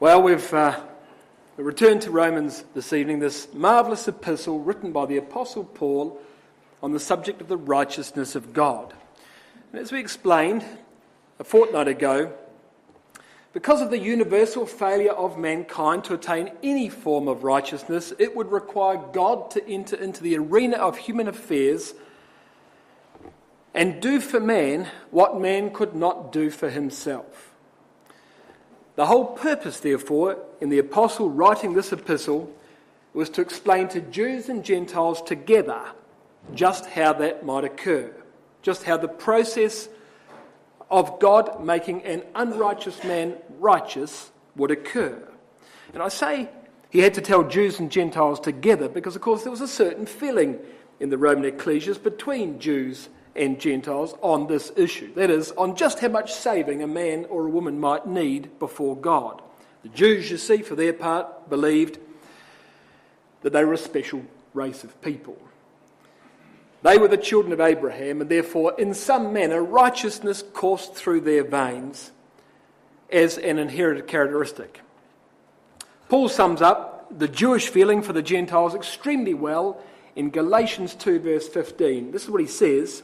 Well, we've returned to Romans this evening, this marvellous epistle written by the Apostle Paul on the subject of the righteousness of God. And as we explained a fortnight ago, because of the universal failure of mankind to attain any form of righteousness, it would require God to enter into the arena of human affairs and do for man what man could not do for himself. The whole purpose, therefore, in the apostle writing this epistle was to explain to Jews and Gentiles together just how that might occur, just how the process of God making an unrighteous man righteous would occur. And I say he had to tell Jews and Gentiles together because, of course, there was a certain feeling in the Roman ecclesias between Jews and Gentiles on this issue. That is, on just how much saving a man or a woman might need before God. The Jews, you see, for their part, believed that they were a special race of people. They were the children of Abraham, and therefore, in some manner, righteousness coursed through their veins as an inherited characteristic. Paul sums up the Jewish feeling for the Gentiles extremely well in Galatians 2 verse 15. This is what he says,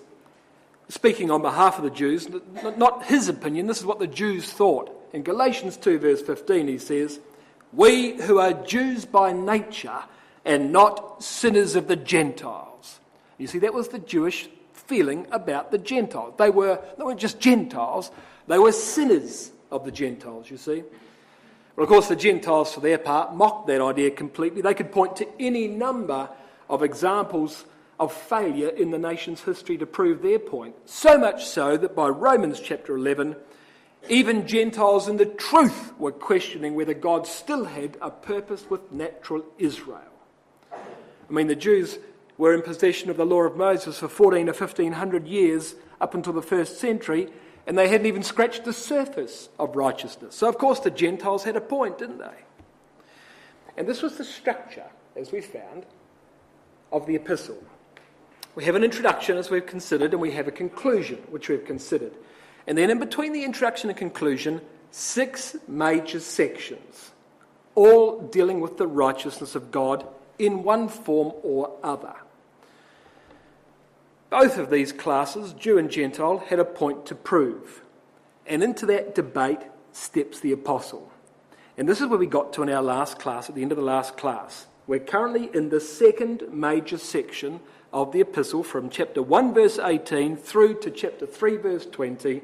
speaking on behalf of the Jews, not his opinion, this is what the Jews thought. In Galatians 2 verse 15 he says, "We who are Jews by nature and not sinners of the Gentiles." You see, that was the Jewish feeling about the Gentiles. They weren't just Gentiles, they were sinners of the Gentiles, you see. Well, of course, the Gentiles, for their part, mocked that idea completely. They could point to any number of examples of failure in the nation's history to prove their point. So much so that by Romans chapter 11, even Gentiles in the truth were questioning whether God still had a purpose with natural Israel. I mean, the Jews were in possession of the law of Moses for 14 or 1500 years up until the first century, and they hadn't even scratched the surface of righteousness. So, of course, the Gentiles had a point, didn't they? And this was the structure, as we found, of the epistle. We have an introduction, as we've considered, and we have a conclusion, which we've considered. And then in between the introduction and conclusion, 6 major sections, all dealing with the righteousness of God in one form or other. Both of these classes, Jew and Gentile, had a point to prove. And into that debate steps the apostle. And this is where we got to in our last class, at the end of the last class. We're currently in the second major section of the epistle from chapter 1 verse 18 through to chapter 3 verse 20,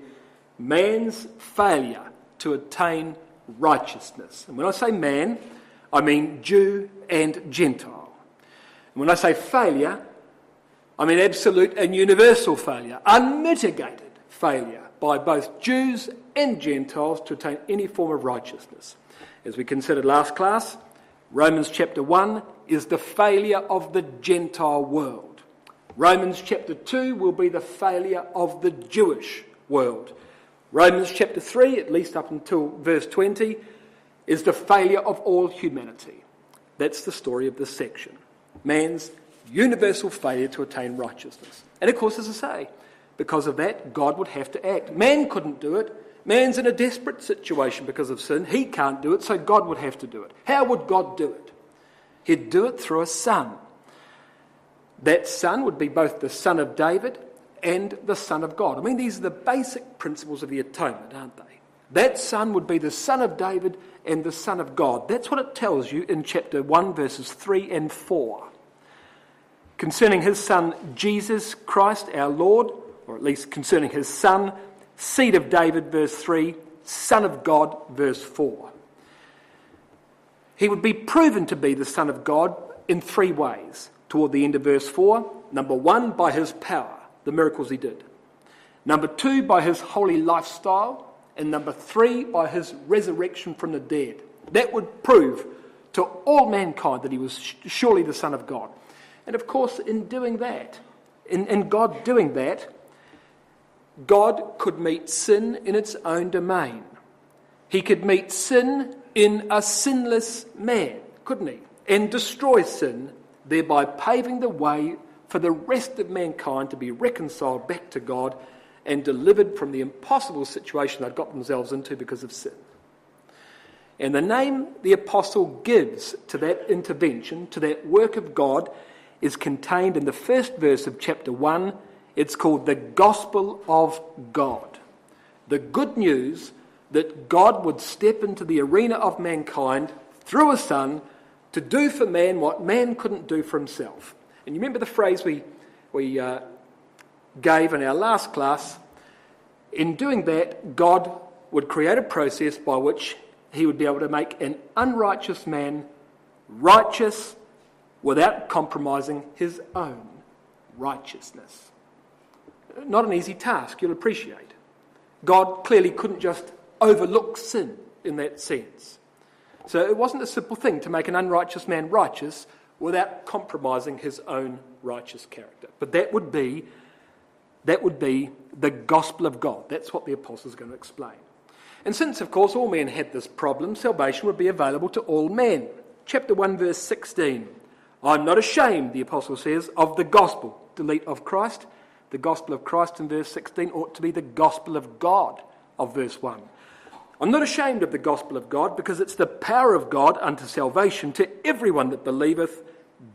man's failure to attain righteousness. And when I say man, I mean Jew and Gentile. And when I say failure, I mean absolute and universal failure, unmitigated failure by both Jews and Gentiles to attain any form of righteousness. As we considered last class, Romans chapter 1 is the failure of the Gentile world. Romans chapter 2 will be the failure of the Jewish world. Romans chapter 3, at least up until verse 20, is the failure of all humanity. That's the story of this section. Man's universal failure to attain righteousness. And of course, as I say, because of that, God would have to act. Man couldn't do it. Man's in a desperate situation because of sin. He can't do it, so God would have to do it. How would God do it? He'd do it through a son. That son would be both the son of David and the son of God. I mean, these are the basic principles of the atonement, aren't they? That son would be the son of David and the son of God. That's what it tells you in chapter 1, verses 3 and 4. Concerning his son, Jesus Christ, our Lord, or at least concerning his son, seed of David, verse 3, son of God, verse 4. He would be proven to be the son of God in 3 ways. Toward the end of verse 4, number 1, by his power, the miracles he did. Number 2, by his holy lifestyle. And number 3, by his resurrection from the dead. That would prove to all mankind that he was surely the Son of God. And of course, in doing that, in God doing that, God could meet sin in its own domain. He could meet sin in a sinless man, couldn't he? And destroy sin, thereby paving the way for the rest of mankind to be reconciled back to God and delivered from the impossible situation they'd got themselves into because of sin. And the name the apostle gives to that intervention, to that work of God, is contained in the first verse of chapter 1. It's called the Gospel of God. The good news that God would step into the arena of mankind through a Son to do for man what man couldn't do for himself. And you remember the phrase we gave in our last class? In doing that, God would create a process by which he would be able to make an unrighteous man righteous without compromising his own righteousness. Not an easy task, you'll appreciate. God clearly couldn't just overlook sin in that sense. So it wasn't a simple thing to make an unrighteous man righteous without compromising his own righteous character. But that would be the gospel of God. That's what the apostle is going to explain. And since, of course, all men had this problem, salvation would be available to all men. Chapter 1, verse 16. I'm not ashamed, the apostle says, of the gospel. Delete of Christ. The gospel of Christ in verse 16 ought to be the gospel of God of verse 1. I'm not ashamed of the gospel of God, because it's the power of God unto salvation to everyone that believeth,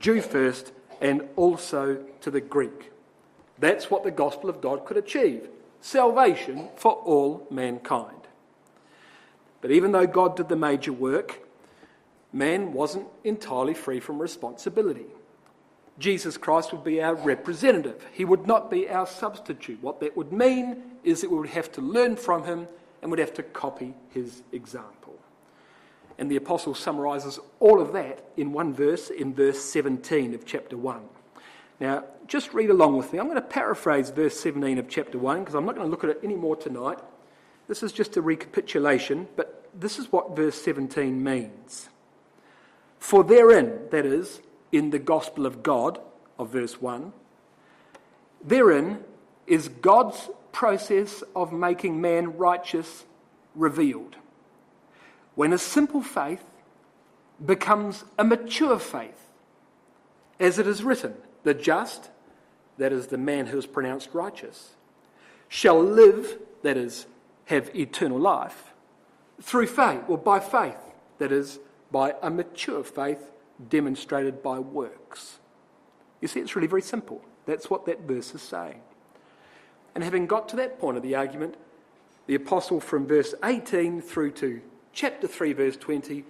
Jew first, and also to the Greek. That's what the gospel of God could achieve. Salvation for all mankind. But even though God did the major work, man wasn't entirely free from responsibility. Jesus Christ would be our representative. He would not be our substitute. What that would mean is that we would have to learn from him and would have to copy his example. And the apostle summarises all of that in one verse, in verse 17 of chapter 1. Now, just read along with me. I'm going to paraphrase verse 17 of chapter 1 because I'm not going to look at it anymore tonight. This is just a recapitulation, but this is what verse 17 means. For therein, that is, in the gospel of God, of verse 1, therein is God's process of making man righteous revealed. When a simple faith becomes a mature faith, as it is written, the just, that is the man who is pronounced righteous, shall live, that is, have eternal life, through faith, or by faith, that is, by a mature faith demonstrated by works. You see, it's really very simple. That's what that verse is saying. And having got to that point of the argument, the apostle from verse 18 through to chapter 3, verse 20,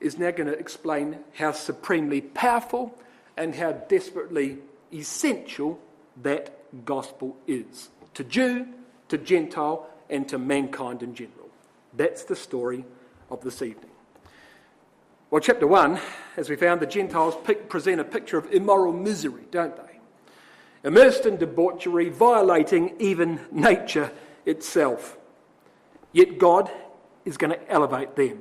is now going to explain how supremely powerful and how desperately essential that gospel is to Jew, to Gentile, and to mankind in general. That's the story of this evening. Well, chapter 1, as we found, the Gentiles present a picture of immoral misery, don't they? Immersed in debauchery, violating even nature itself. Yet God is going to elevate them.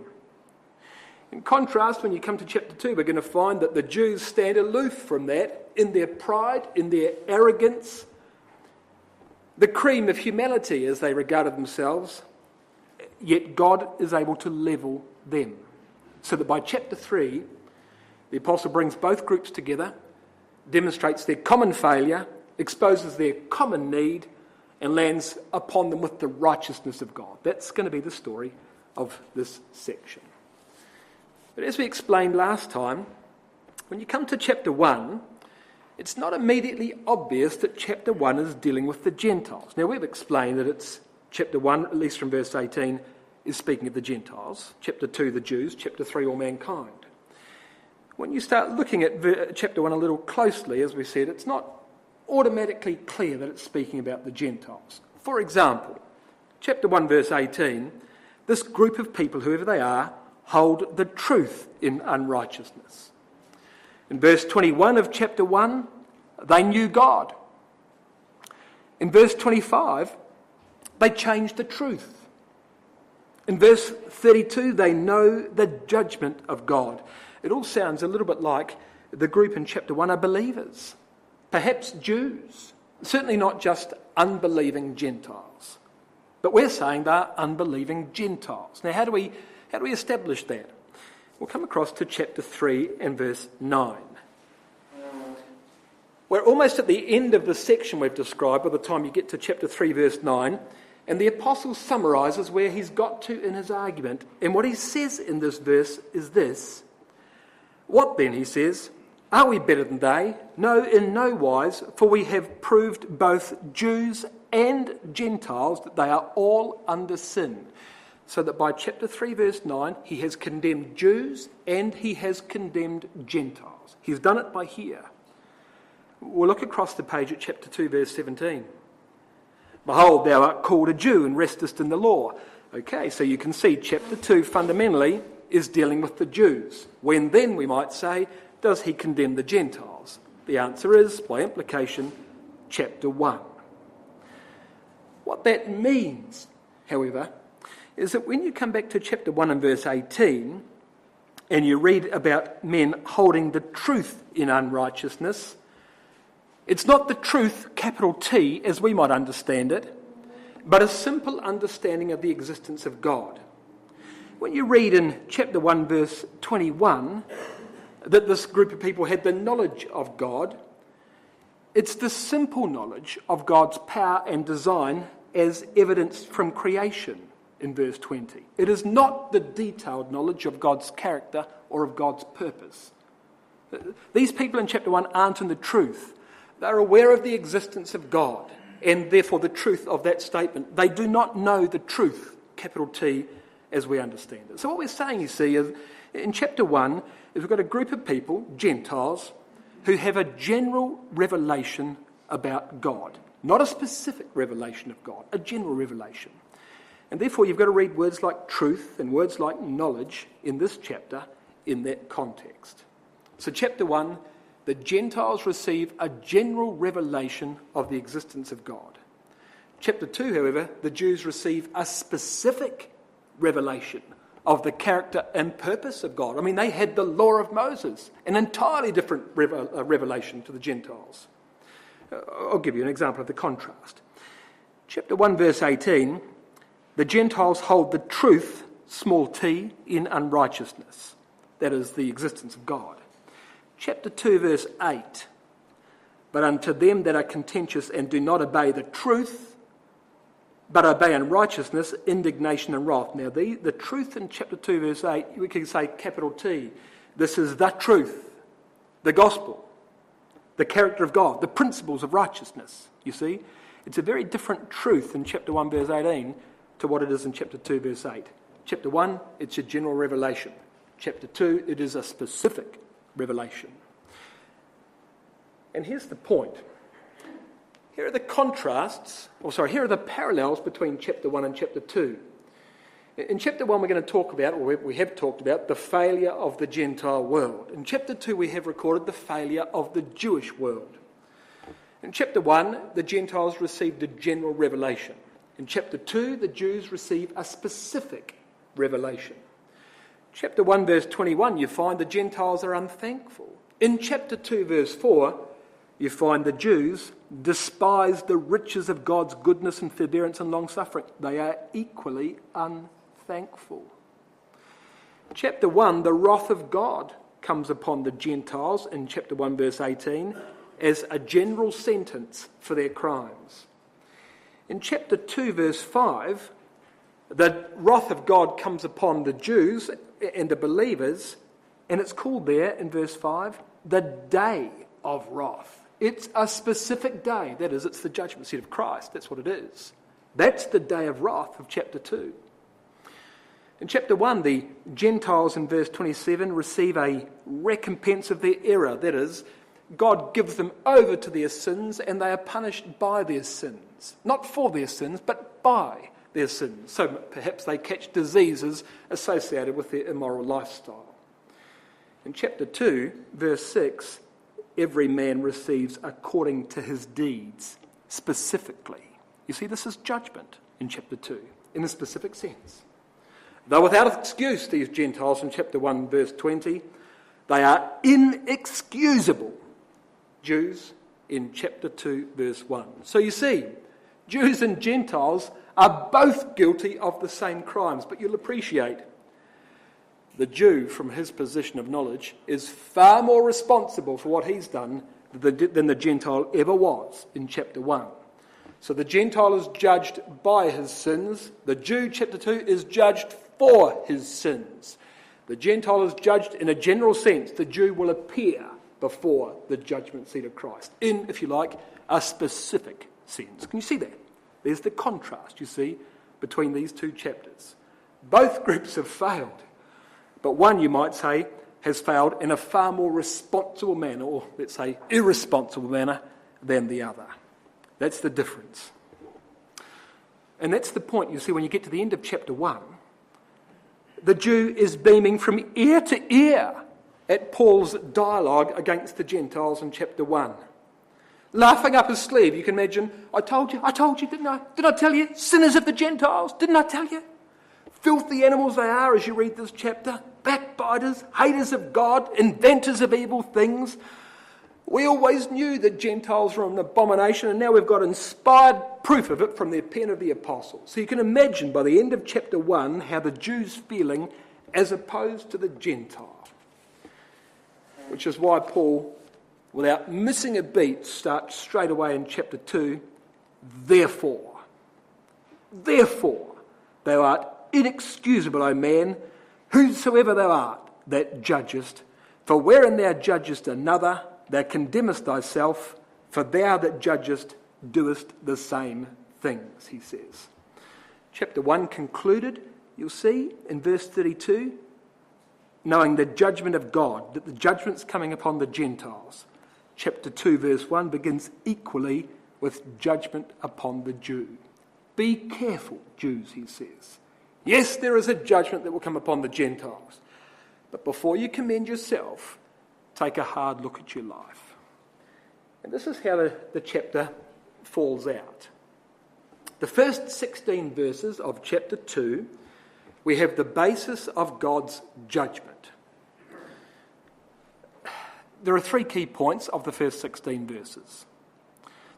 In contrast, when you come to chapter 2, we're going to find that the Jews stand aloof from that in their pride, in their arrogance, the cream of humanity as they regarded themselves, yet God is able to level them. So that by chapter 3, the apostle brings both groups together, demonstrates their common failure, exposes their common need, and lands upon them with the righteousness of God. That's going to be the story of this section. But as we explained last time, when you come to chapter 1, it's not immediately obvious that chapter 1 is dealing with the Gentiles. Now, we've explained that it's chapter 1, at least from verse 18, is speaking of the Gentiles. Chapter 2, the Jews. Chapter 3, all mankind. When you start looking at chapter 1 a little closely, as we said, it's not automatically clear that it's speaking about the Gentiles. For example, chapter 1, verse 18, this group of people, whoever they are, hold the truth in unrighteousness. In verse 21 of chapter 1, they knew God. In verse 25, they changed the truth. In verse 32, they know the judgment of God. It all sounds a little bit like the group in chapter 1 are believers, perhaps Jews, certainly not just unbelieving Gentiles. But we're saying they're unbelieving Gentiles. Now, how do we establish that? We'll come across to chapter 3 and verse 9. We're almost at the end of the section we've described by the time you get to chapter 3, verse 9. And the apostle summarises where he's got to in his argument. And what he says in this verse is this. What then, he says, are we better than they? No, in no wise, for we have proved both Jews and Gentiles that they are all under sin. So that by chapter 3, verse 9, he has condemned Jews and he has condemned Gentiles. He's done it by here. We'll look across the page at chapter 2, verse 17. Behold, thou art called a Jew and restest in the law. Okay, so you can see chapter 2 fundamentally is dealing with the Jews. When then, we might say, does he condemn the Gentiles? The answer is, by implication, chapter 1. What that means, however, is that when you come back to chapter 1 and verse 18, and you read about men holding the truth in unrighteousness, it's not the truth, capital T, as we might understand it, but a simple understanding of the existence of God. When you read in chapter 1, verse 21, that this group of people had the knowledge of God, it's the simple knowledge of God's power and design as evidenced from creation in verse 20. It is not the detailed knowledge of God's character or of God's purpose. These people in chapter 1 aren't in the truth. They're aware of the existence of God and therefore the truth of that statement. They do not know the truth, capital T, as we understand it. So what we're saying, you see, is in chapter 1, is we've got a group of people, Gentiles, who have a general revelation about God. Not a specific revelation of God, a general revelation. And therefore you've got to read words like truth and words like knowledge in this chapter in that context. So chapter 1, the Gentiles receive a general revelation of the existence of God. Chapter 2, however, the Jews receive a specific revelation of the character and purpose of God. I mean, they had the law of Moses, an entirely different revelation to the Gentiles. I'll give you an example of the contrast. Chapter 1, verse 18, the Gentiles hold the truth, small t, in unrighteousness. That is the existence of God. Chapter 2, verse 8, but unto them that are contentious and do not obey the truth, but obey unrighteousness, indignation and wrath. Now, the truth in chapter 2, verse 8, we can say capital T. This is the truth, the gospel, the character of God, the principles of righteousness. You see, it's a very different truth in chapter 1, verse 18 to what it is in chapter 2, verse 8. Chapter 1, it's a general revelation. Chapter 2, it is a specific revelation. And here's the point. Here are the contrasts, here are the parallels between chapter 1 and chapter 2. In chapter 1 we're going to talk about, or we have talked about, the failure of the Gentile world. In chapter 2 we have recorded the failure of the Jewish world. In chapter 1 the Gentiles received a general revelation. In chapter 2 the Jews receive a specific revelation. Chapter 1 verse 21 you find the Gentiles are unthankful. In chapter 2 verse 4 you find the Jews despise the riches of God's goodness and forbearance and long-suffering. They are equally unthankful. Chapter 1, the wrath of God comes upon the Gentiles in chapter 1 verse 18 as a general sentence for their crimes. In chapter 2 verse 5, the wrath of God comes upon the Jews and the believers, and it's called there in verse 5, the day of wrath. It's a specific day. That is, it's the judgment seat of Christ. That's what it is. That's the day of wrath of chapter 2. In chapter 1, the Gentiles in verse 27 receive a recompense of their error. That is, God gives them over to their sins and they are punished by their sins. Not for their sins, but by their sins. So perhaps they catch diseases associated with their immoral lifestyle. In chapter 2, verse 6, every man receives according to his deeds, specifically. You see, this is judgment in chapter 2, in a specific sense. Though without excuse, these Gentiles in chapter 1, verse 20, they are inexcusable Jews in chapter 2, verse 1. So you see, Jews and Gentiles are both guilty of the same crimes, but you'll appreciate the Jew, from his position of knowledge, is far more responsible for what he's done than the Gentile ever was in chapter 1. So the Gentile is judged by his sins. The Jew, chapter 2, is judged for his sins. The Gentile is judged in a general sense. The Jew will appear before the judgment seat of Christ in, if you like, a specific sense. Can you see that? There's the contrast, you see, between these two chapters. Both groups have failed, but one, you might say, has failed in a far more responsible manner, or let's say irresponsible manner, than the other. That's the difference. And that's the point, you see, when you get to the end of chapter 1, the Jew is beaming from ear to ear at Paul's dialogue against the Gentiles in chapter 1. Laughing up his sleeve, you can imagine, I told you, didn't I? Did I tell you? Sinners of the Gentiles, didn't I tell you? Filthy animals they are as you read this chapter. Backbiters, haters of God, inventors of evil things. We always knew that Gentiles were an abomination, and now we've got inspired proof of it from the pen of the apostles. So you can imagine by the end of chapter 1 how the Jew's feeling as opposed to the Gentile. Which is why Paul, without missing a beat, starts straight away in chapter 2, Therefore, thou art inexcusable, O man, whosoever thou art that judgest. For wherein thou judgest another, thou condemnest thyself, for thou that judgest doest the same things, he says. Chapter 1 concluded, you'll see, in verse 32, knowing the judgment of God, that the judgment's coming upon the Gentiles. Chapter 2, verse 1 begins equally with judgment upon the Jew. Be careful, Jews, he says. Yes, there is a judgment that will come upon the Gentiles. But before you commend yourself, take a hard look at your life. And this is how the chapter falls out. The first 16 verses of chapter 2, we have the basis of God's judgment. There are 3 key points of the first 16 verses.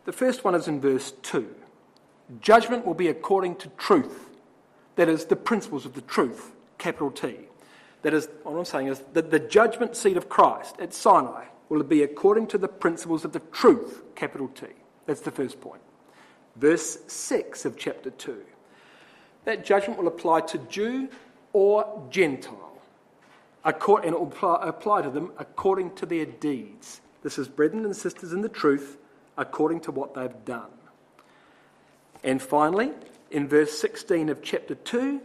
The first one is in verse 2. Judgment will be according to truth. That is, the principles of the truth, capital T. That is, what I'm saying is that the judgment seat of Christ at Sinai will be according to the principles of the truth, capital T. That's the first point. Verse 6 of chapter 2. That judgment will apply to Jew or Gentile, and it will apply to them according to their deeds. This is brethren and sisters in the truth, according to what they've done. And finally, in verse 16 of chapter 2,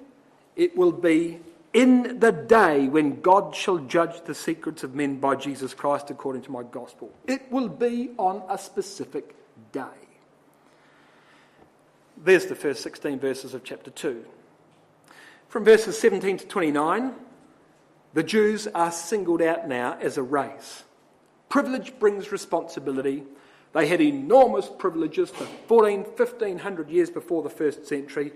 it will be in the day when God shall judge the secrets of men by Jesus Christ according to my gospel. It will be on a specific day. There's the first 16 verses of chapter 2. From verses 17 to 29, the Jews are singled out now as a race. Privilege brings responsibility. They had enormous privileges for 1,500 years before the first century.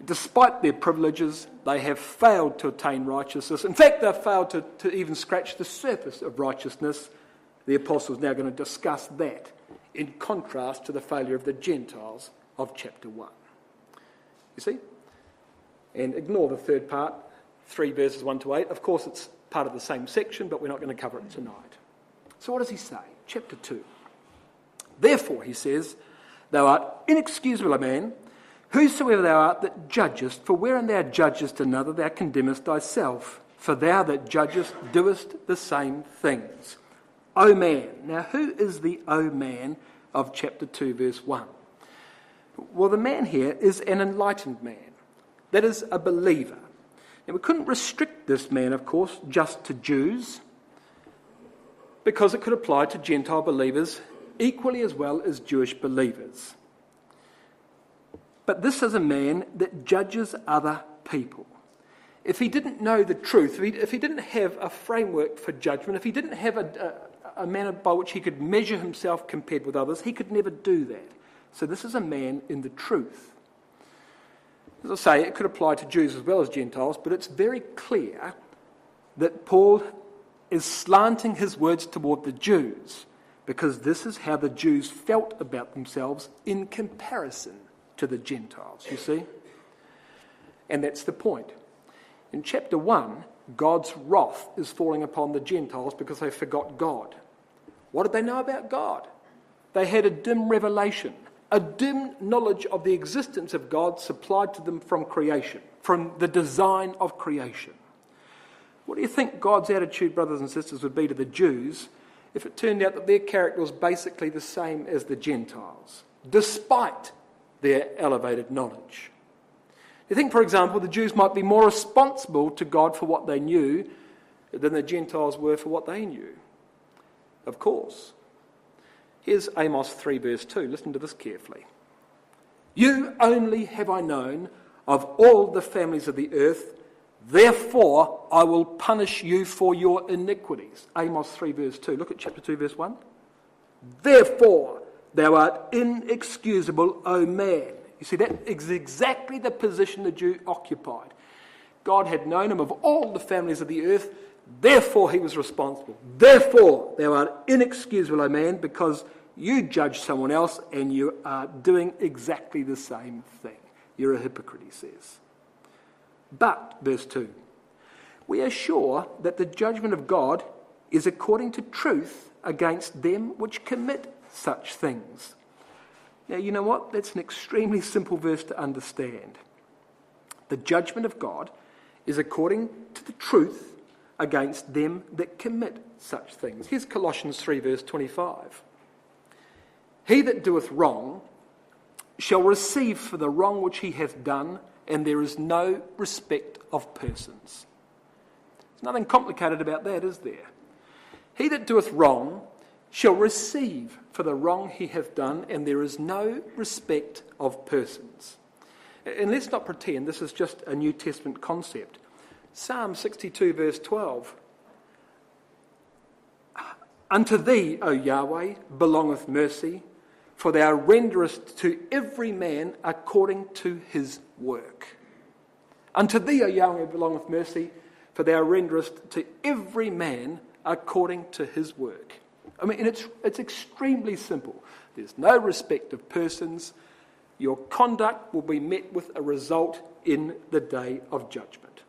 Despite their privileges, they have failed to attain righteousness. In fact, they've failed to even scratch the surface of righteousness. The apostles are now going to discuss that in contrast to the failure of the Gentiles of chapter 1. You see? And ignore the third part, 3 verses 1 to 8. Of course, it's part of the same section, but we're not going to cover it tonight. So what does he say? Chapter 2. Therefore, he says, thou art inexcusable, a man, whosoever thou art that judgest, for wherein thou judgest another, thou condemnest thyself. For thou that judgest doest the same things. O man. Now, who is the O man of chapter 2, verse 1? Well, the man here is an enlightened man. That is, a believer. Now, we couldn't restrict this man, of course, just to Jews, because it could apply to Gentile believers equally as well as Jewish believers. But this is a man that judges other people. If he didn't know the truth, if he didn't have a framework for judgment, if he didn't have a manner by which he could measure himself compared with others, he could never do that. So this is a man in the truth. As I say, it could apply to Jews as well as Gentiles, but it's very clear that Paul is slanting his words toward the Jews, because this is how the Jews felt about themselves in comparison to the Gentiles, you see? And that's the point. In chapter 1, God's wrath is falling upon the Gentiles because they forgot God. What did they know about God? They had a dim revelation. a dim knowledge of the existence of God supplied to them from creation, from the design of creation. What do you think God's attitude, brothers and sisters, would be to the Jews if it turned out that their character was basically the same as the Gentiles, despite their elevated knowledge? You think, for example, the Jews might be more responsible to God for what they knew than the Gentiles were for what they knew? Of course. Here's Amos 3 verse 2. Listen to this carefully. You only have I known of all the families of the earth, therefore I will punish you for your iniquities. Amos 3 verse 2. Look at chapter 2 verse 1. Therefore thou art inexcusable, O man. You see, that is exactly the position the Jew occupied. God had known him of all the families of the earth, therefore he was responsible. Therefore thou art inexcusable, O man, because you judge someone else and you are doing exactly the same thing. You're a hypocrite, he says. But, verse 2, we are sure that the judgment of God is according to truth against them which commit such things. Now, you know what? That's an extremely simple verse to understand. The judgment of God is according to the truth against them that commit such things. Here's Colossians 3 verse 25. He that doeth wrong shall receive for the wrong which he hath done, and there is no respect of persons. There's nothing complicated about that, is there? He that doeth wrong shall receive for the wrong he hath done, and there is no respect of persons. And let's not pretend this is just a New Testament concept. Psalm 62 verse 12. Unto thee, O Yahweh, belongeth mercy, for thou renderest to every man according to his work. Unto thee, O Yahweh, belongeth mercy, for thou renderest to every man according to his work. I mean, and it's extremely simple. There's no respect of persons. Your conduct will be met with a result in the day of judgment.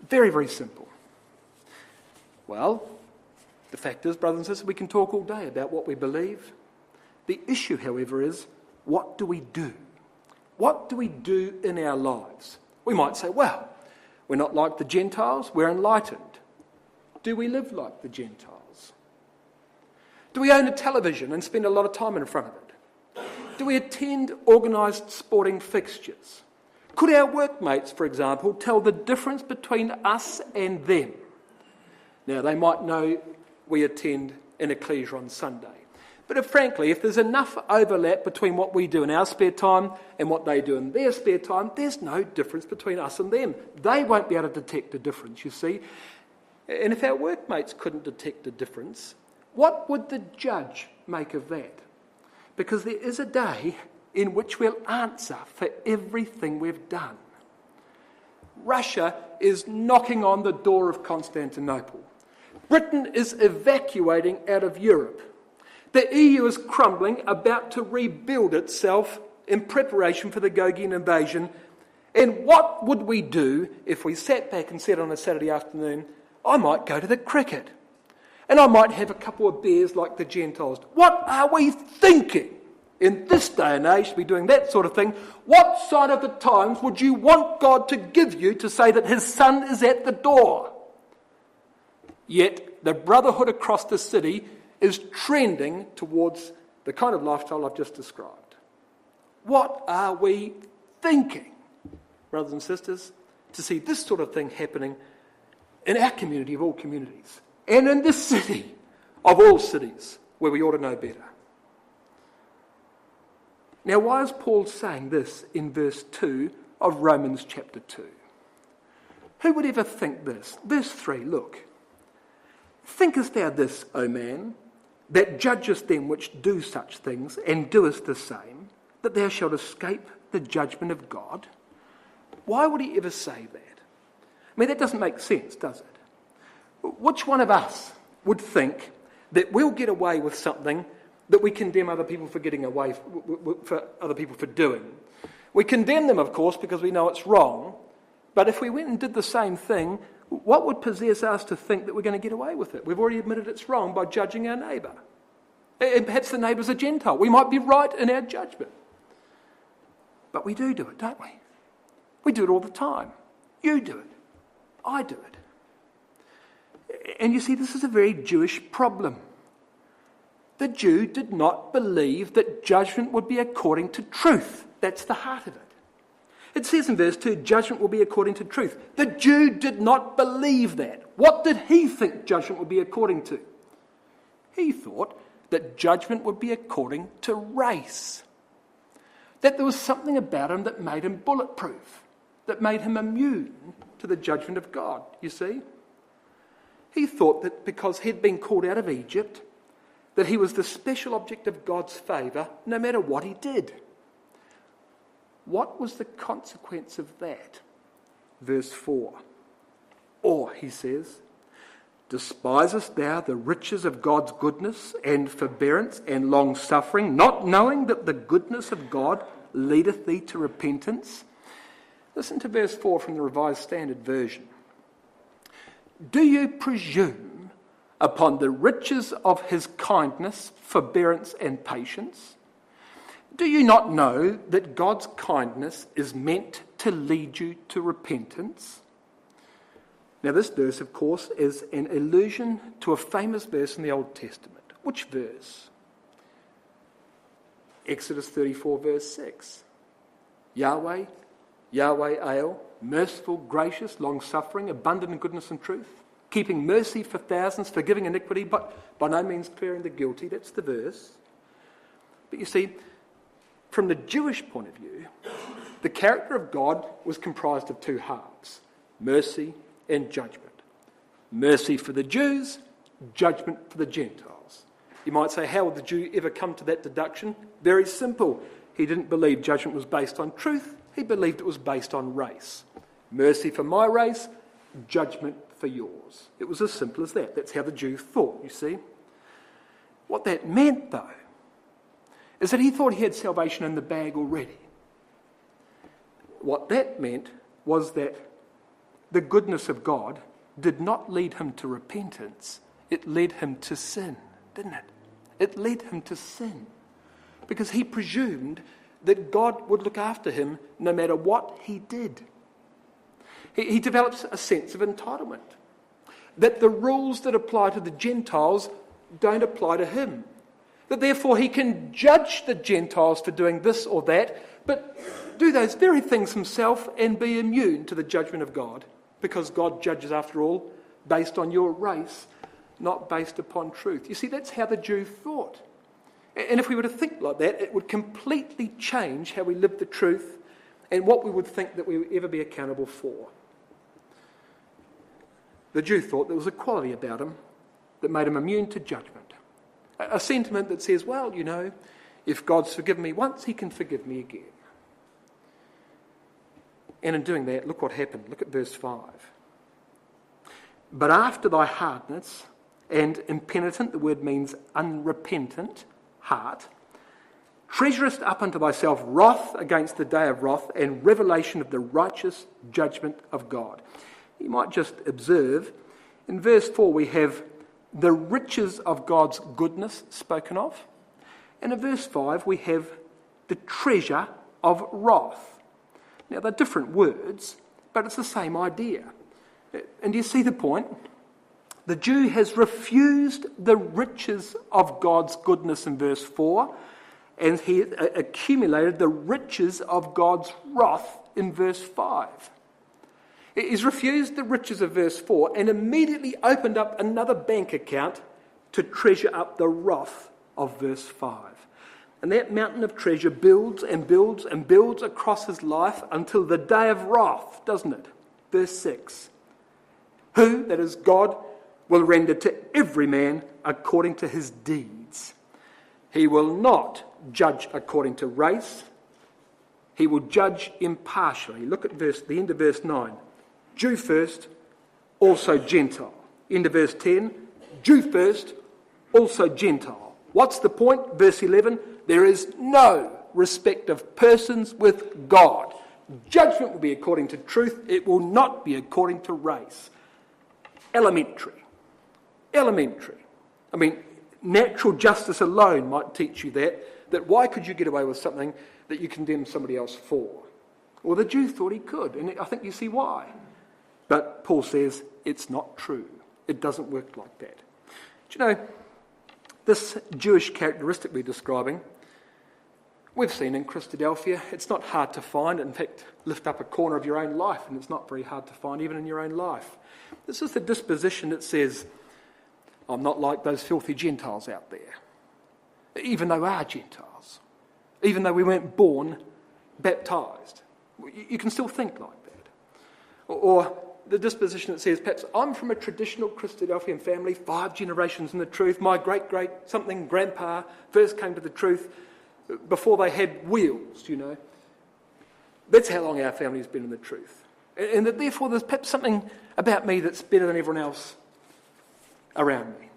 Very, very simple. Well, the fact is, brothers and sisters, we can talk all day about what we believe. The issue, however, is what do we do? What do we do in our lives? We might say, well, we're not like the Gentiles, we're enlightened. Do we live like the Gentiles? Do we own a television and spend a lot of time in front of it? Do we attend organised sporting fixtures? Could our workmates, for example, tell the difference between us and them? Now, they might know we attend an ecclesia on Sunday. But frankly, if there's enough overlap between what we do in our spare time and what they do in their spare time, there's no difference between us and them. They won't be able to detect a difference, you see. And if our workmates couldn't detect a difference, what would the judge make of that? Because there is a day in which we'll answer for everything we've done. Russia is knocking on the door of Constantinople. Britain is evacuating out of Europe. The EU is crumbling, about to rebuild itself in preparation for the Gogian invasion. And what would we do if we sat back and said on a Saturday afternoon, I might go to the cricket and I might have a couple of beers like the Gentiles? What are we thinking? In this day and age, to be doing that sort of thing, what sign of the times would you want God to give you to say that his son is at the door? Yet the brotherhood across the city is trending towards the kind of lifestyle I've just described. What are we thinking, brothers and sisters, to see this sort of thing happening in our community of all communities, and in this city of all cities where we ought to know better? Now, why is Paul saying this in verse 2 of Romans chapter 2? Who would ever think this? Verse 3, look. Thinkest thou this, O man, that judgest them which do such things, and doest the same, that thou shalt escape the judgment of God? Why would he ever say that? I mean, that doesn't make sense, does it? Which one of us would think that we'll get away with something that we condemn other people for getting away, for other people for doing? We condemn them, of course, because we know it's wrong, but if we went and did the same thing, what would possess us to think that we're going to get away with it? We've already admitted it's wrong by judging our neighbour. And perhaps the neighbour's a Gentile. We might be right in our judgment. But we do it, don't we? We do it all the time. You do it. I do it. And you see, this is a very Jewish problem. The Jew did not believe that judgment would be according to truth. That's the heart of it. It says in verse 2, judgment will be according to truth. The Jew did not believe that. What did he think judgment would be according to? He thought that judgment would be according to race. That there was something about him that made him bulletproof, that made him immune to the judgment of God, you see. He thought that because he'd been called out of Egypt, that he was the special object of God's favour no matter what he did. What was the consequence of that? Verse 4. Or, he says, despisest thou the riches of God's goodness and forbearance and long-suffering, not knowing that the goodness of God leadeth thee to repentance? Listen to verse 4 from the Revised Standard Version. Do you presume upon the riches of his kindness, forbearance and patience? Do you not know that God's kindness is meant to lead you to repentance? Now this verse, of course, is an allusion to a famous verse in the Old Testament. Which verse? Exodus 34, verse 6. Yahweh, Yahweh El, merciful, gracious, long-suffering, abundant in goodness and truth, keeping mercy for thousands, forgiving iniquity, but by no means clearing the guilty. That's the verse. But you see, from the Jewish point of view, the character of God was comprised of two halves, mercy and judgment. Mercy for the Jews, judgment for the Gentiles. You might say, how would the Jew ever come to that deduction? Very simple. He didn't believe judgment was based on truth. He believed it was based on race. Mercy for my race, judgment for yours. It was as simple as that. That's how the Jew thought, you see. What that meant, though, is that he thought he had salvation in the bag already. What that meant was that the goodness of God did not lead him to repentance. It led him to sin, didn't it? It led him to sin. Because he presumed that God would look after him no matter what he did. He develops a sense of entitlement. That the rules that apply to the Gentiles don't apply to him. That therefore he can judge the Gentiles for doing this or that, but do those very things himself and be immune to the judgment of God. Because God judges, after all, based on your race, not based upon truth. You see, that's how the Jew thought. And if we were to think like that, it would completely change how we live the truth and what we would think that we would ever be accountable for. The Jew thought there was a quality about him that made him immune to judgment. A sentiment that says, well, you know, if God's forgiven me once, he can forgive me again. And in doing that, look what happened. Look at verse 5. But after thy hardness and impenitent, the word means unrepentant, heart, treasurest up unto thyself wrath against the day of wrath and revelation of the righteous judgment of God. You might just observe, in verse 4 we have the riches of God's goodness spoken of. And in verse 5 we have the treasure of wrath. Now they're different words, but it's the same idea. And do you see the point? The Jew has refused the riches of God's goodness in verse 4, and he accumulated the riches of God's wrath in verse 5. He's refused the riches of verse 4 and immediately opened up another bank account to treasure up the wrath of verse 5. And that mountain of treasure builds and builds and builds across his life until the day of wrath, doesn't it? Verse 6. Who, that is God, will render to every man according to his deeds. He will not judge according to race. He will judge impartially. Look at the end of verse 9. Jew first, also Gentile. End of verse 10. Jew first, also Gentile. What's the point? Verse 11. There is no respect of persons with God. Judgment will be according to truth. It will not be according to race. Elementary. I mean, natural justice alone might teach you that why could you get away with something that you condemn somebody else for? Well, the Jew thought he could, and I think you see why. But Paul says it's not true. It doesn't work like that. Do you know, this Jewish characteristic we're describing, we've seen in Christadelphia. It's not hard to find. In fact, lift up a corner of your own life, and it's not very hard to find even in your own life. This is the disposition that says, I'm not like those filthy Gentiles out there, even though we are Gentiles, even though we weren't born baptised. You can still think like that. Or the disposition that says, perhaps I'm from a traditional Christadelphian family, 5 generations in the truth. My great something grandpa first came to the truth before they had wheels, you know. That's how long our family's been in the truth. And that therefore there's perhaps something about me that's better than everyone else around me.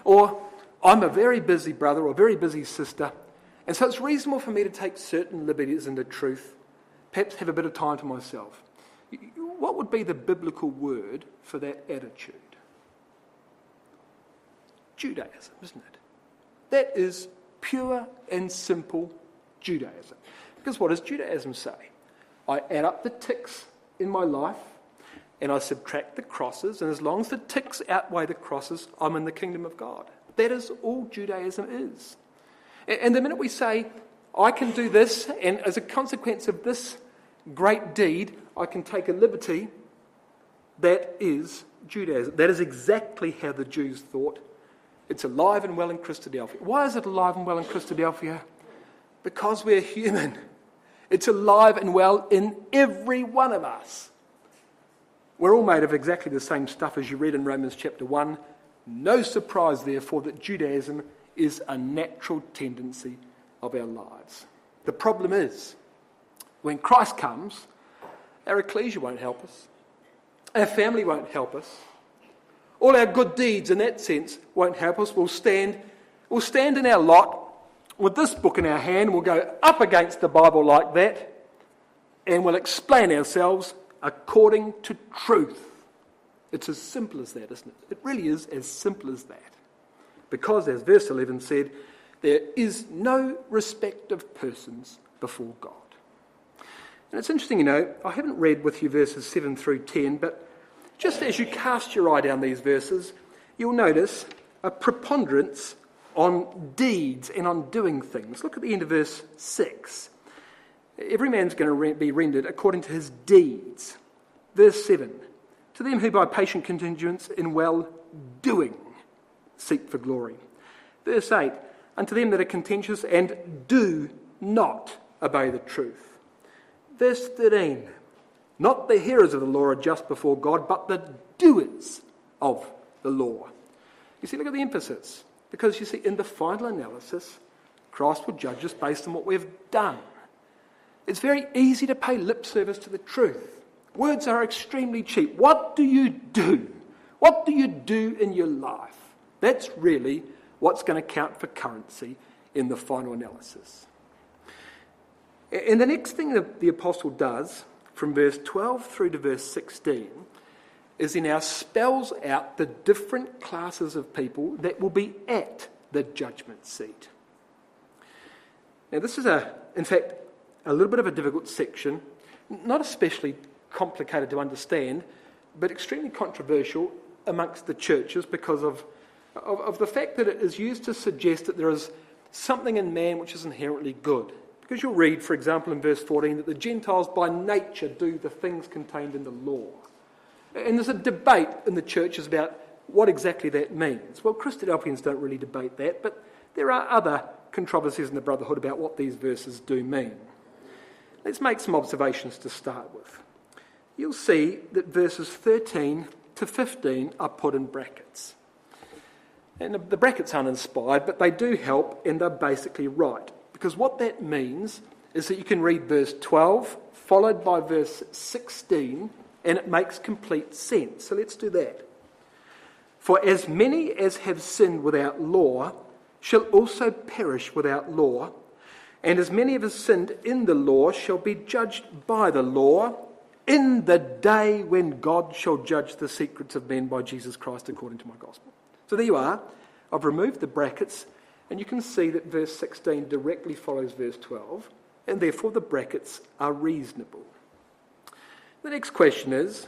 Or I'm a very busy brother or very busy sister, and so it's reasonable for me to take certain liberties in the truth, perhaps have a bit of time to myself. What would be the biblical word for that attitude? Judaism, isn't it? That is pure and simple Judaism. Because what does Judaism say? I add up the ticks in my life and I subtract the crosses, and as long as the ticks outweigh the crosses, I'm in the kingdom of God. That is all Judaism is. And the minute we say, I can do this, and as a consequence of this great deed, I can take a liberty, that is Judaism. That is exactly how the Jews thought. It's alive and well in Christadelphia. Why is it alive and well in Christadelphia? Because we're human. It's alive and well in every one of us. We're all made of exactly the same stuff as you read in Romans chapter 1. No surprise, therefore, that Judaism is a natural tendency of our lives. The problem is, when Christ comes, our ecclesia won't help us. Our family won't help us. All our good deeds in that sense won't help us. We'll stand in our lot with this book in our hand. We'll go up against the Bible like that, and we'll explain ourselves according to truth. It's as simple as that, isn't it? It really is as simple as that. Because, as verse 11 said, there is no respect of persons before God. And it's interesting, you know, I haven't read with you verses 7 through 10, but just as you cast your eye down these verses, you'll notice a preponderance on deeds and on doing things. Look at the end of verse 6. Every man's going to be rendered according to his deeds. Verse 7. To them who by patient continuance in well-doing seek for glory. Verse 8. Unto them that are contentious and do not obey the truth. Verse 13. Not the hearers of the law are just before God, but the doers of the law. You see, look at the emphasis. Because you see, in the final analysis, Christ will judge us based on what we've done. It's very easy to pay lip service to the truth. Words are extremely cheap. What do you do? What do you do in your life? That's really what's going to count for currency in the final analysis. And the next thing that the apostle does, from verse 12 through to verse 16, is he now spells out the different classes of people that will be at the judgment seat. Now this is, in fact, a little bit of a difficult section, not especially complicated to understand, but extremely controversial amongst the churches because of the fact that it is used to suggest that there is something in man which is inherently good. Because you'll read, for example, in verse 14, that the Gentiles by nature do the things contained in the law. And there's a debate in the churches about what exactly that means. Well, Christadelphians don't really debate that, but there are other controversies in the Brotherhood about what these verses do mean. Let's make some observations to start with. You'll see that verses 13 to 15 are put in brackets. And the brackets aren't inspired, but they do help, and they're basically right. Because what that means is that you can read verse 12, followed by verse 16, and it makes complete sense. So let's do that. For as many as have sinned without law shall also perish without law, and as many as have sinned in the law shall be judged by the law in the day when God shall judge the secrets of men by Jesus Christ according to my gospel. So there you are. I've removed the brackets, and you can see that verse 16 directly follows verse 12, and therefore the brackets are reasonable. The next question is,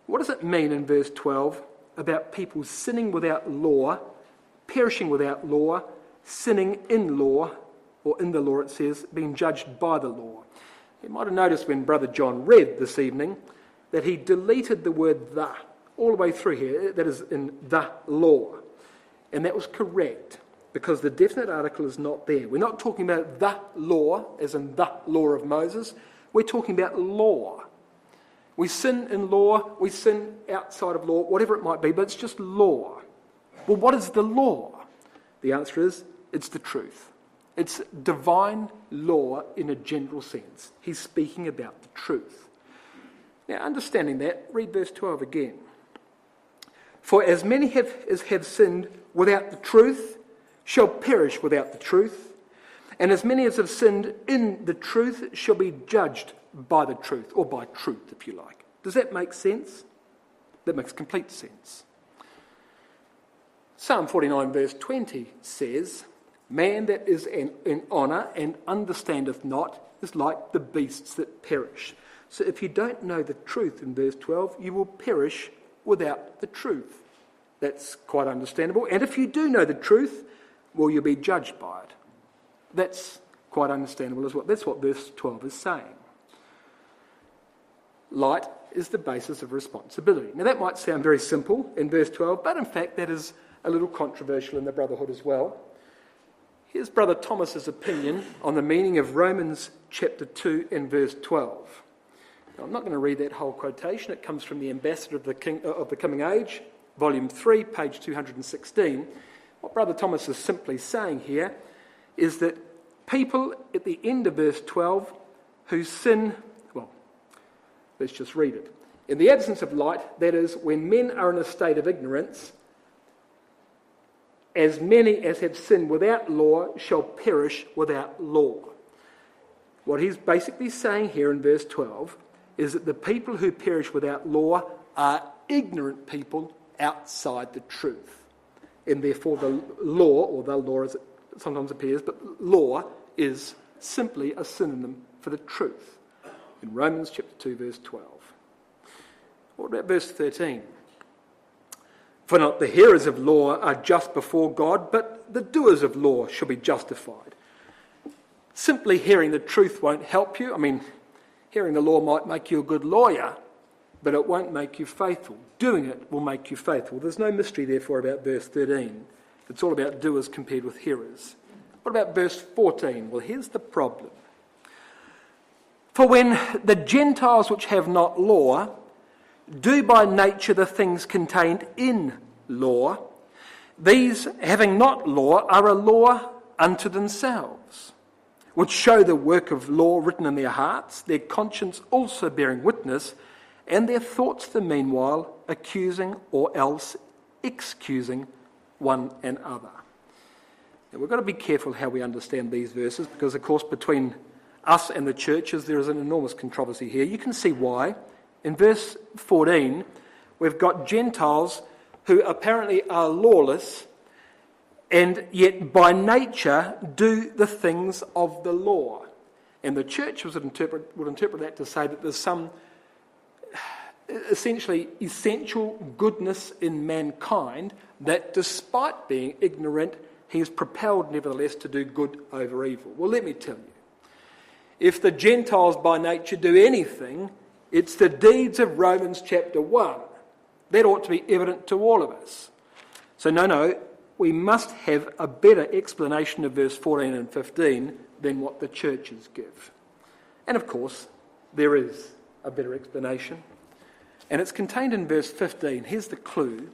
what does it mean in verse 12 about people sinning without law, perishing without law, sinning in law, or in the law it says, being judged by the law? You might have noticed when Brother John read this evening that he deleted the word the all the way through here, that is in the law. And that was correct, because the definite article is not there. We're not talking about the law, as in the law of Moses. We're talking about law. We sin in law, we sin outside of law, whatever it might be, but it's just law. Well, what is the law? The answer is, it's the truth. It's divine law in a general sense. He's speaking about the truth. Now, understanding that, read verse 12 again. For as many as have sinned without the truth shall perish without the truth, and as many as have sinned in the truth shall be judged by the truth, or by truth, if you like. Does that make sense? That makes complete sense. Psalm 49 verse 20 says, Man that is in honour and understandeth not is like the beasts that perish. So if you don't know the truth in verse 12, you will perish without the truth. That's quite understandable. And if you do know the truth, well, you'll be judged by it. That's quite understandable as well. That's what verse 12 is saying. Light is the basis of responsibility. Now that might sound very simple in verse 12, but in fact that is a little controversial in the Brotherhood as well. Here's Brother Thomas's opinion on the meaning of Romans chapter 2 and verse 12. Now, I'm not going to read that whole quotation. It comes from the Ambassador of the Coming Age, volume 3, page 216. What Brother Thomas is simply saying here is that people at the end of verse 12 who sin, well, let's just read it. In the absence of light, that is, when men are in a state of ignorance, as many as have sinned without law shall perish without law. What he's basically saying here in verse 12 is that the people who perish without law are ignorant people outside the truth. And therefore the law, or the law as it sometimes appears, but law is simply a synonym for the truth. In Romans chapter 2 verse 12. What about verse 13? For not the hearers of law are just before God, but the doers of law shall be justified. Simply hearing the truth won't help you. I mean, hearing the law might make you a good lawyer, but it won't make you faithful. Doing it will make you faithful. There's no mystery, therefore, about verse 13. It's all about doers compared with hearers. What about verse 14? Well, here's the problem. For when the Gentiles which have not law do by nature the things contained in law, these, having not law, are a law unto themselves, which show the work of law written in their hearts, their conscience also bearing witness, and their thoughts the meanwhile accusing or else excusing one another. Now, we've got to be careful how we understand these verses, because of course between us and the churches there is an enormous controversy here. You can see why. In verse 14, we've got Gentiles who apparently are lawless and yet by nature do the things of the law. And the church would interpret that to say that there's some essentially essential goodness in mankind that despite being ignorant, he is propelled nevertheless to do good over evil. Well, let me tell you, if the Gentiles by nature do anything, it's the deeds of Romans chapter 1. That ought to be evident to all of us. So no, we must have a better explanation of verse 14 and 15 than what the churches give. And of course, there is a better explanation. And it's contained in verse 15. Here's the clue.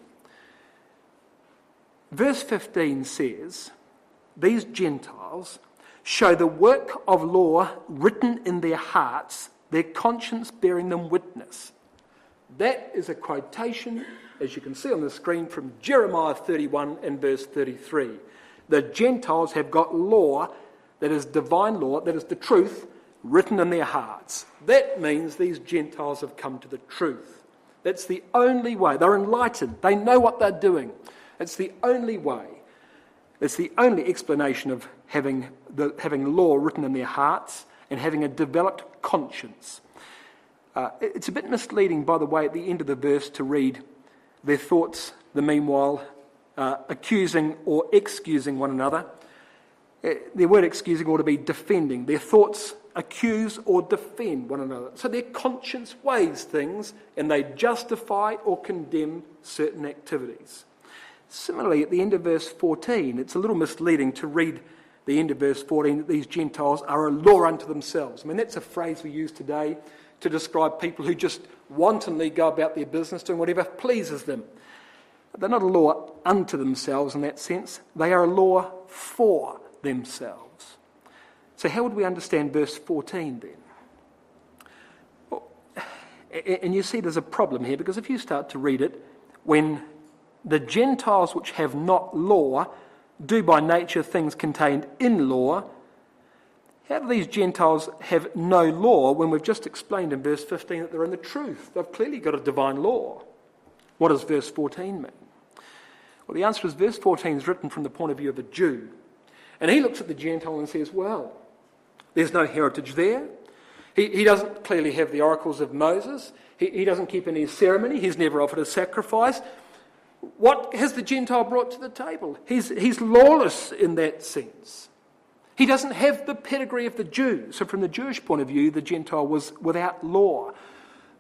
Verse 15 says, these Gentiles show the work of law written in their hearts, their conscience bearing them witness. That is a quotation, as you can see on the screen, from Jeremiah 31 and verse 33. The Gentiles have got law, that is divine law, that is the truth, written in their hearts. That means these Gentiles have come to the truth. That's the only way. They're enlightened. They know what they're doing. It's the only way It's the only explanation of having law written in their hearts and having a developed conscience. It's a bit misleading, by the way, at the end of the verse to read their thoughts, the meanwhile, accusing or excusing one another. The word excusing ought to be defending. Their thoughts accuse or defend one another. So their conscience weighs things and they justify or condemn certain activities. Similarly, at the end of verse 14, it's a little misleading to read the end of verse 14 that these Gentiles are a law unto themselves. I mean, that's a phrase we use today to describe people who just wantonly go about their business doing whatever pleases them. They're not a law unto themselves in that sense. They are a law for themselves. So how would we understand verse 14 then? Well, and you see there's a problem here, because if you start to read it, when the Gentiles which have not law do by nature things contained in law, how do these Gentiles have no law when we've just explained in verse 15 that they're in the truth? They've clearly got a divine law. What does verse 14 mean? Well, the answer is verse 14 is written from the point of view of a Jew. And he looks at the Gentile and says, well, there's no heritage there. He doesn't clearly have the oracles of Moses. He doesn't keep any ceremony. He's never offered a sacrifice. What has the Gentile brought to the table? He's lawless in that sense. He doesn't have the pedigree of the Jew. So from the Jewish point of view, the Gentile was without law.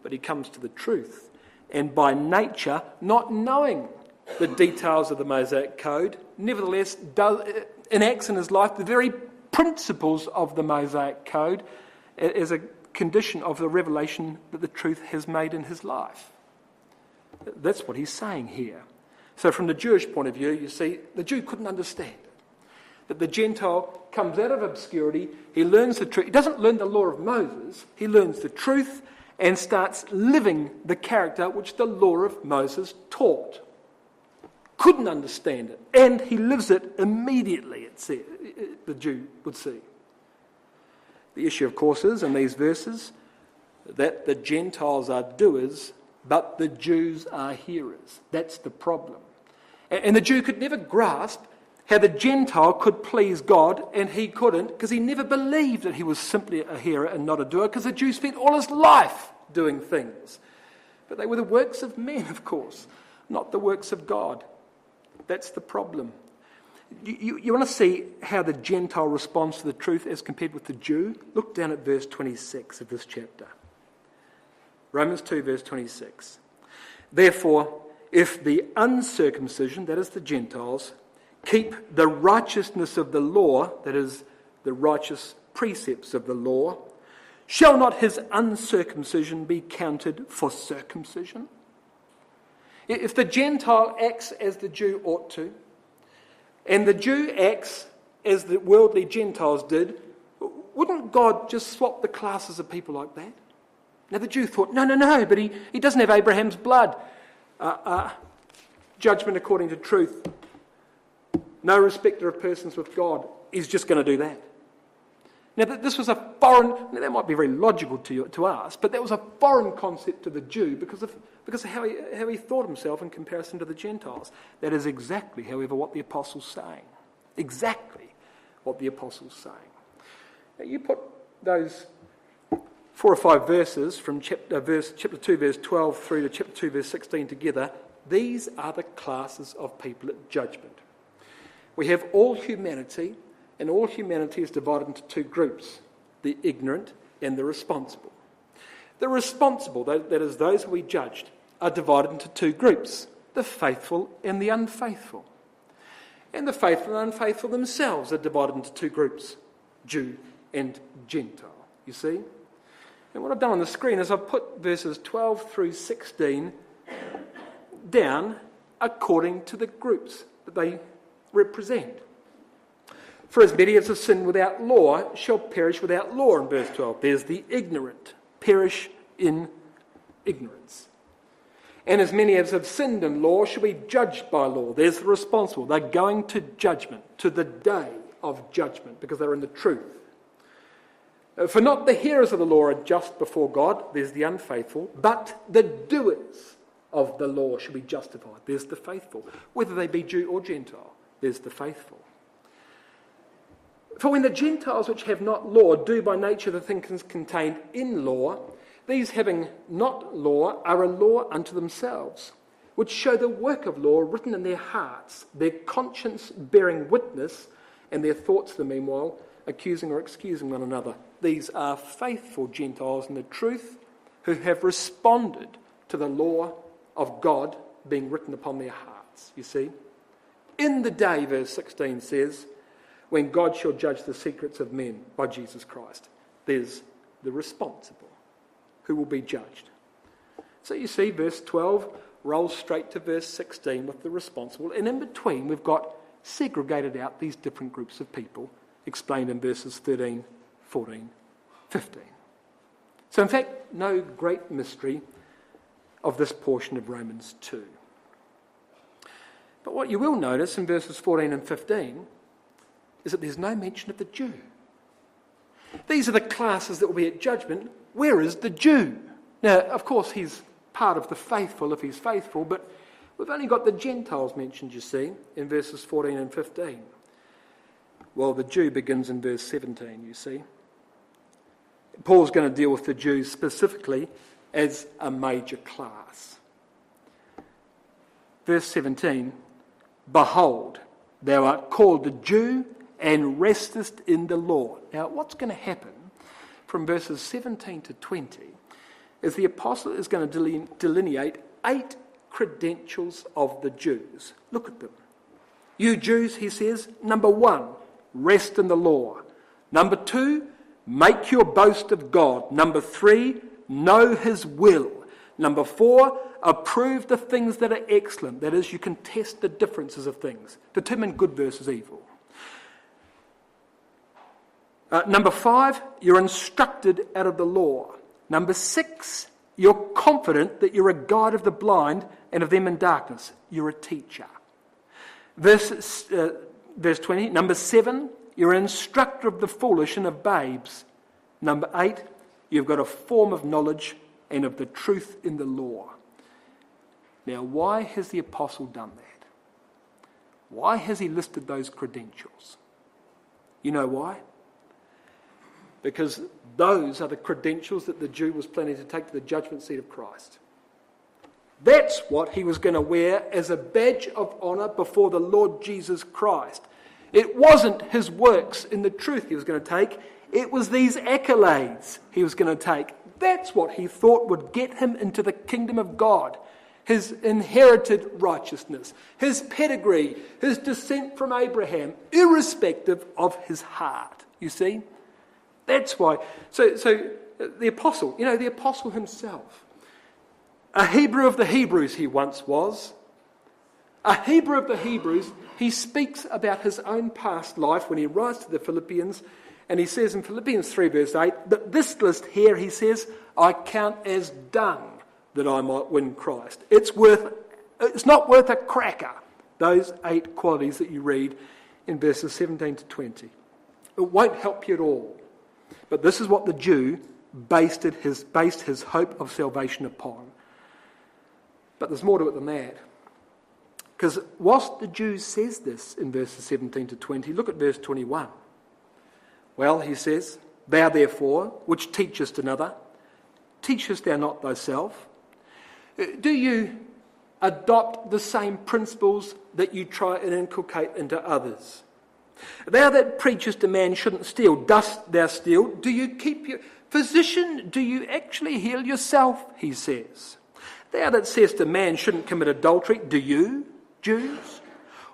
But he comes to the truth. And by nature, not knowing the details of the Mosaic Code, nevertheless enacts in his life the very principles of the Mosaic Code as a condition of the revelation that the truth has made in his life. That's what he's saying here. So from the Jewish point of view, you see, the Jew couldn't understand it. That the Gentile comes out of obscurity, he learns the truth. He doesn't learn the law of Moses, he learns the truth and starts living the character which the law of Moses taught. Couldn't understand it, and he lives it immediately, it said, the Jew would see. The issue, of course, is in these verses that the Gentiles are doers, but the Jews are hearers. That's the problem. And the Jew could never grasp how the Gentile could please God and he couldn't, because he never believed that he was simply a hearer and not a doer, because the Jew spent all his life doing things. But they were the works of men, of course, not the works of God. That's the problem. You want to see how the Gentile responds to the truth as compared with the Jew? Look down at verse 26 of this chapter. Romans 2, verse 26. Therefore, if the uncircumcision, that is the Gentiles, keep the righteousness of the law, that is the righteous precepts of the law, shall not his uncircumcision be counted for circumcision? If the Gentile acts as the Jew ought to, and the Jew acts as the worldly Gentiles did, wouldn't God just swap the classes of people like that? Now the Jew thought, no, but he doesn't have Abraham's blood. Judgment according to truth. No respecter of persons with God. He's just going to do that. Now this was a foreign, now that might be very logical to us, but that was a foreign concept to the Jew because of how he thought himself in comparison to the Gentiles. That is exactly, however, what the Apostle's saying. Exactly what the Apostle's saying. Now you put those 4 or 5 verses from chapter 2, verse 12 through to chapter 2, verse 16 together. These are the classes of people at judgment. We have all humanity, and all humanity is divided into 2 groups, the ignorant and the responsible. The responsible, that is those who we judged, are divided into 2 groups, the faithful and the unfaithful. And the faithful and unfaithful themselves are divided into 2 groups, Jew and Gentile. You see? And what I've done on the screen is I've put verses 12 through 16 down according to the groups that they represent. For as many as have sinned without law shall perish without law, in verse 12. There's the ignorant, perish in ignorance. And as many as have sinned in law shall be judged by law. There's the responsible. They're going to judgment, to the day of judgment, because they're in the truth. For not the hearers of the law are just before God, there's the unfaithful, but the doers of the law shall be justified. There's the faithful, whether they be Jew or Gentile. there's the faithful. For when the Gentiles which have not law do by nature the things contained in law, these having not law are a law unto themselves, which show the work of law written in their hearts, their conscience bearing witness, and their thoughts the meanwhile accusing or excusing one another. These are faithful Gentiles in the truth who have responded to the law of God being written upon their hearts, you see. In the day, verse 16 says, when God shall judge the secrets of men by Jesus Christ. There's the responsible who will be judged. So you see, verse 12 rolls straight to verse 16 with the responsible. And in between, we've got segregated out these different groups of people explained in verses 13, 14, 15. So in fact, no great mystery of this portion of Romans 2. But what you will notice in verses 14 and 15 is that there's no mention of the Jew. These are the classes that will be at judgment. Where is the Jew? Now, of course, he's part of the faithful if he's faithful, but we've only got the Gentiles mentioned, you see, in verses 14 and 15. Well, the Jew begins in verse 17, you see. Paul's going to deal with the Jews specifically as a major class. Verse 17, behold, thou art called a Jew and restest in the Lord. Now, what's going to happen from verses 17 to 20 is the apostle is going to delineate 8 credentials of the Jews. Look at them. You Jews, he says, number 1, rest in the law. Number 2, make your boast of God. Number 3, know his will. Number 4, approve the things that are excellent. That is, you can test the differences of things. Determine good versus evil. Number 5, you're instructed out of the law. Number 6, you're confident that you're a guide of the blind and of them in darkness. You're a teacher. Verse 20, number 7, you're an instructor of the foolish and of babes. Number 8, you've got a form of knowledge and of the truth in the law. Now, why has the apostle done that? Why has he listed those credentials? You know why? Because those are the credentials that the Jew was planning to take to the judgment seat of Christ. That's what he was going to wear as a badge of honour before the Lord Jesus Christ. It wasn't his works in the truth he was going to take. It was these accolades he was going to take. That's what he thought would get him into the kingdom of God. His inherited righteousness, his pedigree, his descent from Abraham, irrespective of his heart. You see? That's why. So the apostle, the apostle himself, a Hebrew of the Hebrews he once was. A Hebrew of the Hebrews, he speaks about his own past life when he writes to the Philippians, and he says in Philippians 3 verse 8, that this list here, he says, I count as dung that I might win Christ. It's not worth a cracker, those 8 qualities that you read in verses 17 to 20. It won't help you at all. But this is what the Jew based his hope of salvation upon. But there's more to it than that. Because whilst the Jew says this in verses 17 to 20, look at verse 21. Well, he says, thou therefore, which teachest another, teachest thou not thyself? Do you adopt the same principles that you try and inculcate into others? Thou that preachest a man shouldn't steal, dost thou steal? Do you keep your... Physician, do you actually heal yourself, he says. Thou that sayest a man shouldn't commit adultery, do you, Jews?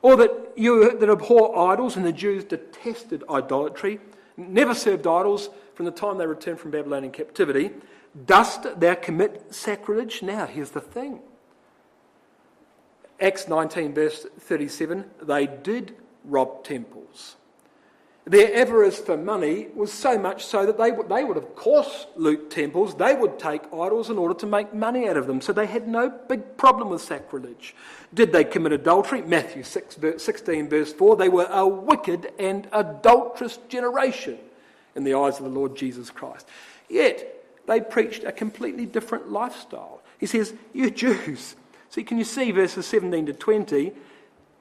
Or that you that abhor idols, and the Jews detested idolatry, never served idols from the time they returned from Babylonian captivity, dost thou commit sacrilege? Now, here's the thing. Acts 19 verse 37, they did rob temples. Their avarice for money was so much so that they would of course loot temples. They would take idols in order to make money out of them. So they had no big problem with sacrilege. Did they commit adultery? Matthew 16 verse 4, they were a wicked and adulterous generation in the eyes of the Lord Jesus Christ. Yet they preached a completely different lifestyle. He says, you Jews. See, can you see verses 17 to 20?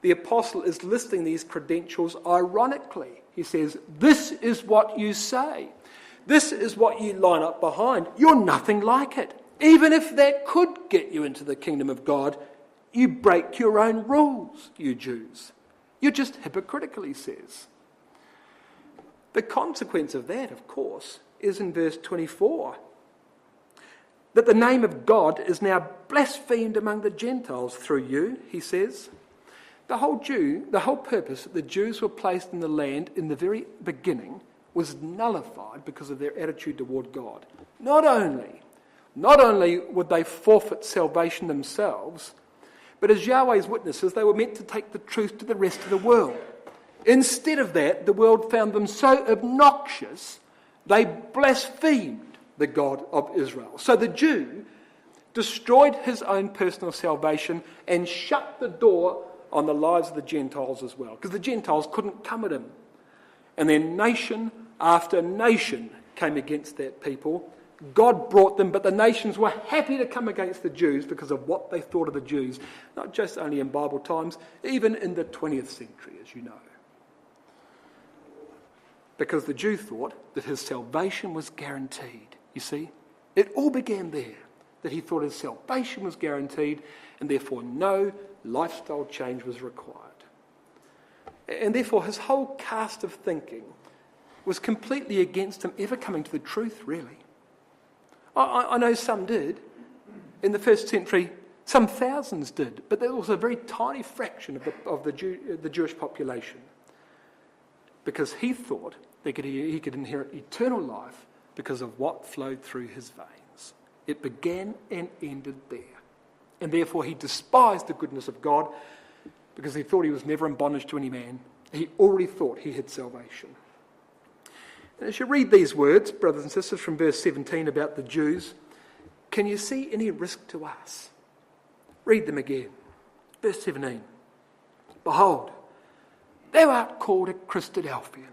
the apostle is listing these credentials ironically. He says, this is what you say. This is what you line up behind. You're nothing like it. Even if that could get you into the kingdom of God, you break your own rules, you Jews. You're just hypocritical, he says. The consequence of that, of course, is in verse 24. That the name of God is now blasphemed among the Gentiles through you, he says. The whole purpose that the Jews were placed in the land in the very beginning was nullified because of their attitude toward God. Not only would they forfeit salvation themselves, but as Yahweh's witnesses, they were meant to take the truth to the rest of the world. Instead of that, the world found them so obnoxious, they blasphemed the God of Israel. So the Jew destroyed his own personal salvation and shut the door on the lives of the Gentiles as well, because the Gentiles couldn't come at him. And then nation after nation came against that people. God brought them, but the nations were happy to come against the Jews because of what they thought of the Jews, not just only in Bible times, even in the 20th century, as you know. Because the Jew thought that his salvation was guaranteed. You see, it all began there, that he thought his salvation was guaranteed, and therefore no lifestyle change was required. And therefore his whole cast of thinking was completely against him ever coming to the truth, really. I know some did. In the first century, some thousands did, but there was a very tiny fraction of the Jewish population, because he thought that he could inherit eternal life because of what flowed through his veins. It began and ended there. And therefore he despised the goodness of God because he thought he was never in bondage to any man. He already thought he had salvation. And as you read these words, brothers and sisters, from verse 17 about the Jews, can you see any risk to us? Read them again. Verse 17. Behold, thou art called a Christadelphian,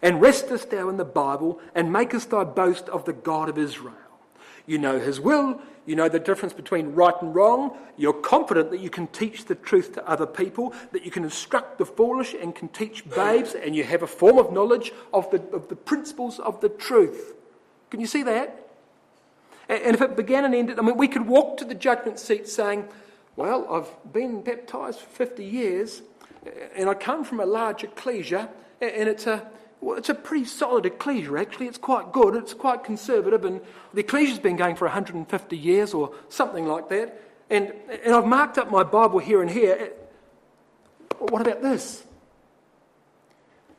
and restest thou in the Bible, and makest thy boast of the God of Israel. You know his will, you know the difference between right and wrong, you're confident that you can teach the truth to other people, that you can instruct the foolish and can teach babes, and you have a form of knowledge of the principles of the truth. Can you see that? And if it began and ended, we could walk to the judgment seat saying, well, I've been baptised for 50 years, and I come from a large ecclesia, and it's a pretty solid ecclesia, actually. It's quite good. It's quite conservative. And the ecclesia's been going for 150 years or something like that. And I've marked up my Bible here and here. What about this?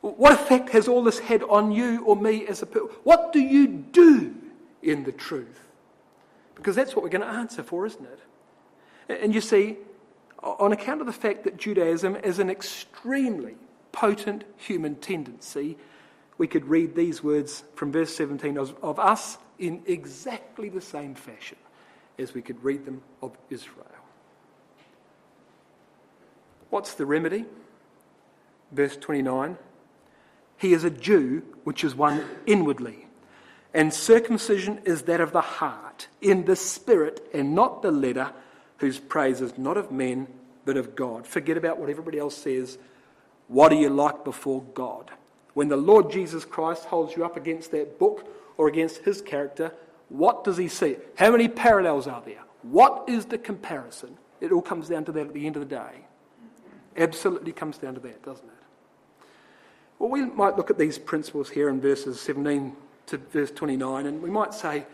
What effect has all this had on you or me as a person? What do you do in the truth? Because that's what we're going to answer for, isn't it? And you see, on account of the fact that Judaism is an extremely potent human tendency, we could read these words from verse 17 of us in exactly the same fashion as we could read them of Israel. What's the remedy? Verse 29. He is a Jew, which is one inwardly, and circumcision is that of the heart, in the spirit and not the letter, whose praise is not of men but of God. Forget about what everybody else says. What are you like before God? When the Lord Jesus Christ holds you up against that book or against his character, what does he see? How many parallels are there? What is the comparison? It all comes down to that at the end of the day. Absolutely comes down to that, doesn't it? Well, we might look at these principles here in verses 17 to verse 29, and we might say,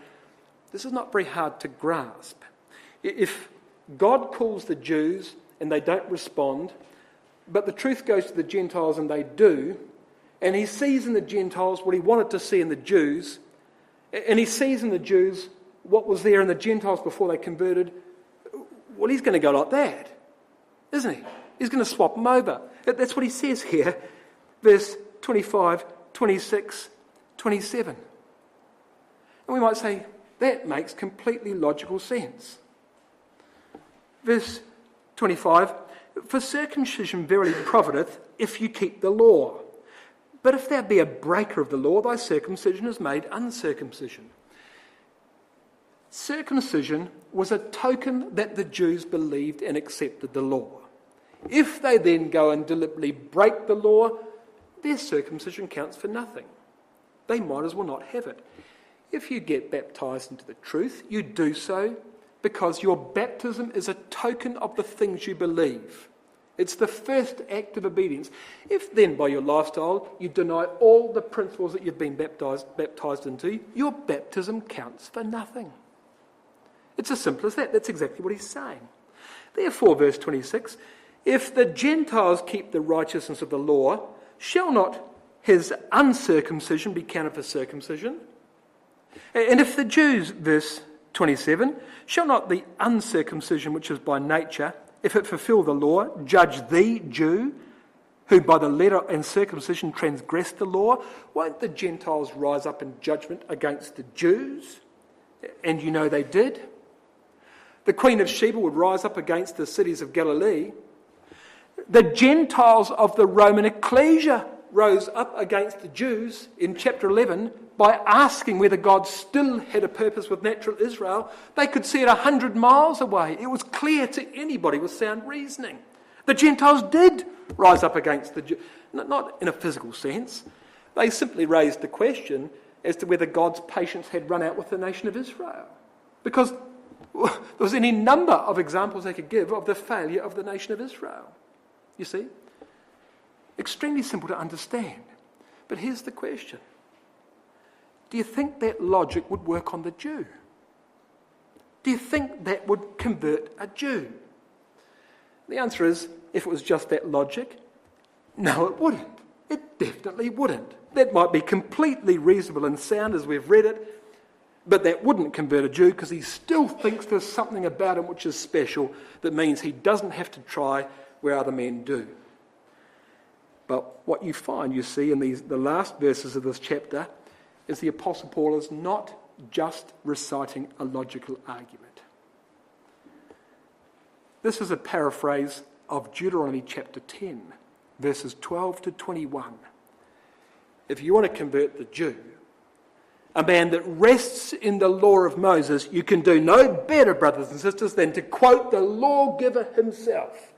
this is not very hard to grasp. If God calls the Jews and they don't respond, but the truth goes to the Gentiles and they do, and he sees in the Gentiles what he wanted to see in the Jews, and he sees in the Jews what was there in the Gentiles before they converted, well, he's going to go like that, isn't he? He's going to swap them over. That's what he says here, verse 25, 26, 27. And we might say, that makes completely logical sense. Verse 25, for circumcision verily profiteth if you keep the law. But if thou be a breaker of the law, thy circumcision is made uncircumcision. Circumcision was a token that the Jews believed and accepted the law. If they then go and deliberately break the law, their circumcision counts for nothing. They might as well not have it. If you get baptized into the truth, you do so because your baptism is a token of the things you believe. It's the first act of obedience. If then by your lifestyle you deny all the principles that you've been baptized into, your baptism counts for nothing. It's as simple as that. That's exactly what he's saying. Therefore, verse 26, if the Gentiles keep the righteousness of the law, shall not his uncircumcision be counted for circumcision? And if the Jews, verse 27, shall not the uncircumcision which is by nature, if it fulfill the law, judge thee, Jew, who by the letter and circumcision transgressed the law? Won't the Gentiles rise up in judgment against the Jews? And you know they did. The Queen of Sheba would rise up against the cities of Galilee. The Gentiles of the Roman ecclesia rose up against the Jews in chapter 11 by asking whether God still had a purpose with natural Israel. They could see it 100 miles away. It was clear to anybody with sound reasoning. The Gentiles did rise up against the Jews, not in a physical sense. They simply raised the question as to whether God's patience had run out with the nation of Israel. Because there was any number of examples they could give of the failure of the nation of Israel. You see? Extremely simple to understand. But here's the question. Do you think that logic would work on the Jew? Do you think that would convert a Jew? The answer is, if it was just that logic, no, it wouldn't. It definitely wouldn't. That might be completely reasonable and sound as we've read it, but that wouldn't convert a Jew because he still thinks there's something about him which is special that means he doesn't have to try where other men do. But what you find, you see, in the last verses of this chapter is the Apostle Paul is not just reciting a logical argument. This is a paraphrase of Deuteronomy chapter 10, verses 12 to 21. If you want to convert the Jew, a man that rests in the law of Moses, you can do no better, brothers and sisters, than to quote the lawgiver himself.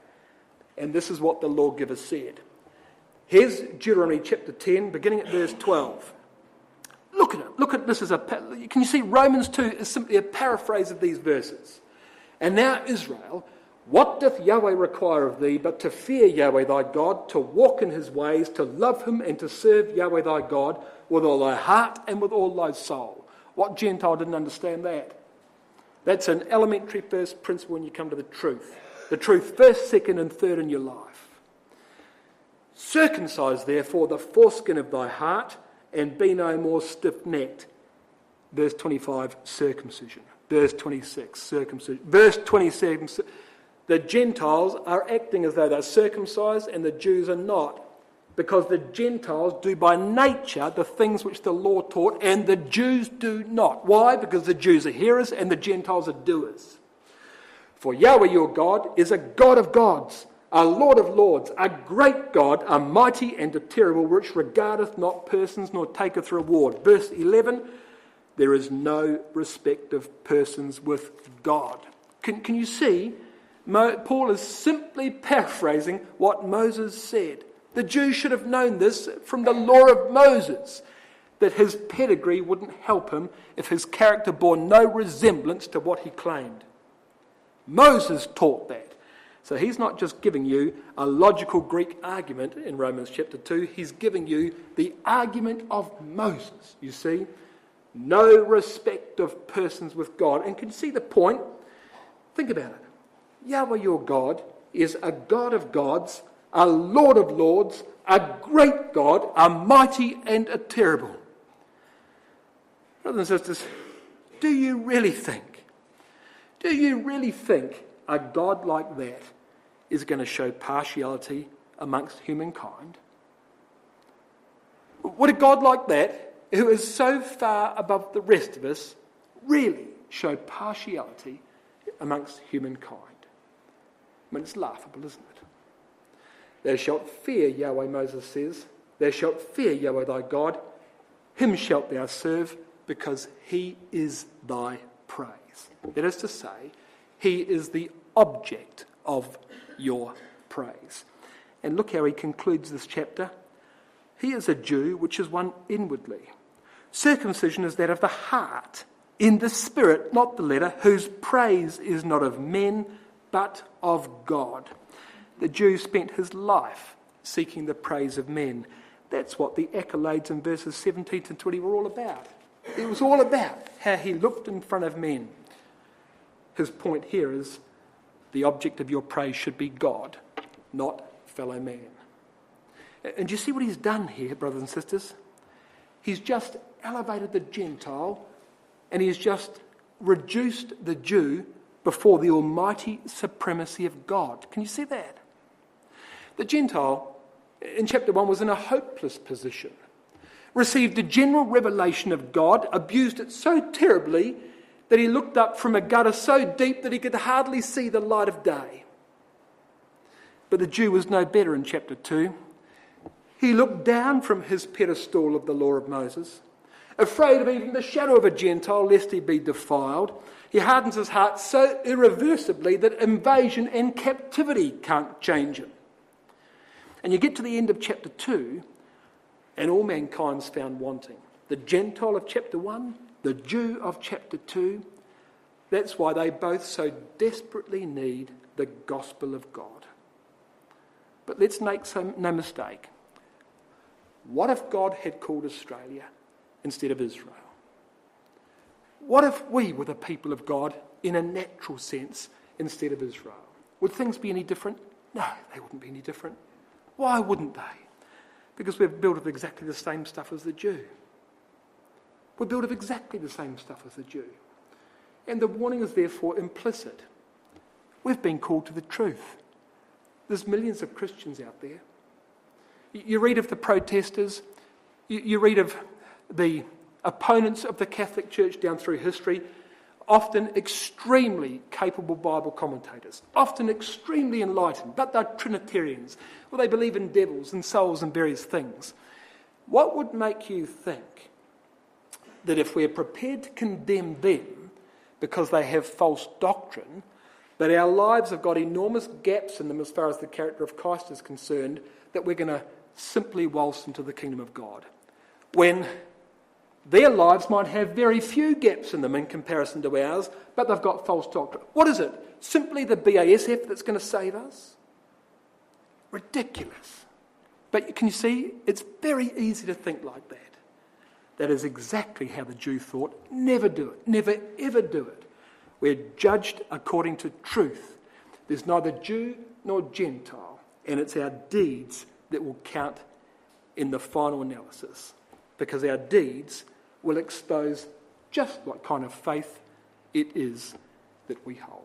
And this is what the lawgiver said. Here's Deuteronomy chapter 10, beginning at verse 12. Look at it. Look at this as can you see Romans 2 is simply a paraphrase of these verses. And now Israel, what doth Yahweh require of thee but to fear Yahweh thy God, to walk in his ways, to love him and to serve Yahweh thy God with all thy heart and with all thy soul? What Gentile didn't understand that? That's an elementary first principle when you come to the truth. The truth first, second and third in your life. Circumcise therefore the foreskin of thy heart and be no more stiff-necked. Verse 25, circumcision. Verse 26, circumcision. Verse 27, the Gentiles are acting as though they're circumcised and the Jews are not, because the Gentiles do by nature the things which the law taught and the Jews do not. Why? Because the Jews are hearers and the Gentiles are doers. For Yahweh your God is a God of gods, a Lord of lords, a great God, a mighty and a terrible, which regardeth not persons nor taketh reward. Verse 11, there is no respect of persons with God. Can you see? Paul is simply paraphrasing what Moses said. The Jews should have known this from the law of Moses, that his pedigree wouldn't help him if his character bore no resemblance to what he claimed. Moses taught that. So he's not just giving you a logical Greek argument in Romans chapter 2, he's giving you the argument of Moses, you see. No respect of persons with God. And can you see the point? Think about it. Yahweh your God is a God of gods, a Lord of lords, a great God, a mighty and a terrible. Brothers and sisters, do you really think a God like that is going to show partiality amongst humankind? Would a God like that, who is so far above the rest of us, really show partiality amongst humankind? I mean, it's laughable, isn't it? Thou shalt fear Yahweh, Moses says. Thou shalt fear Yahweh thy God. Him shalt thou serve, because he is thy praise. That is to say, he is the object of your praise. And look how he concludes this chapter. He is a Jew, which is one inwardly. Circumcision is that of the heart, in the spirit, not the letter, whose praise is not of men, but of God. The Jew spent his life seeking the praise of men. That's what the accolades in verses 17 to 20 were all about. It was all about how he looked in front of men. His point here is the object of your praise should be God, not fellow man. And do you see what he's done here, brothers and sisters? He's just elevated the Gentile and he's just reduced the Jew before the almighty supremacy of God. Can you see that? The Gentile, in chapter 1, was in a hopeless position. Received a general revelation of God, abused it so terribly that he looked up from a gutter so deep that he could hardly see the light of day. But the Jew was no better in chapter 2. He looked down from his pedestal of the law of Moses, afraid of even the shadow of a Gentile lest he be defiled. He hardens his heart so irreversibly that invasion and captivity can't change him. And you get to the end of chapter 2, and all mankind's found wanting. The Gentile of chapter 1, the Jew of chapter 2. That's why they both so desperately need the gospel of God. But let's make no mistake. What if God had called Australia instead of Israel? What if we were the people of God in a natural sense instead of Israel? Would things be any different? No, they wouldn't be any different. Why wouldn't they? Because we're built of exactly the same stuff as the Jew. We're built of exactly the same stuff as the Jew. And the warning is therefore implicit. We've been called to the truth. There's millions of Christians out there. You read of the protesters, you read of the opponents of the Catholic Church down through history, often extremely capable Bible commentators, often extremely enlightened, but they're Trinitarians, or they believe in devils and souls and various things. What would make you think that if we're prepared to condemn them because they have false doctrine, but our lives have got enormous gaps in them as far as the character of Christ is concerned, that we're going to simply waltz into the kingdom of God, when their lives might have very few gaps in them in comparison to ours, but they've got false doctrine? What is it? Simply the BASF that's going to save us? Ridiculous. But can you see, it's very easy to think like that. That is exactly how the Jew thought. Never do it. Never ever do it. We're judged according to truth. There's neither Jew nor Gentile, and it's our deeds that will count in the final analysis, because our deeds will expose just what kind of faith it is that we hold.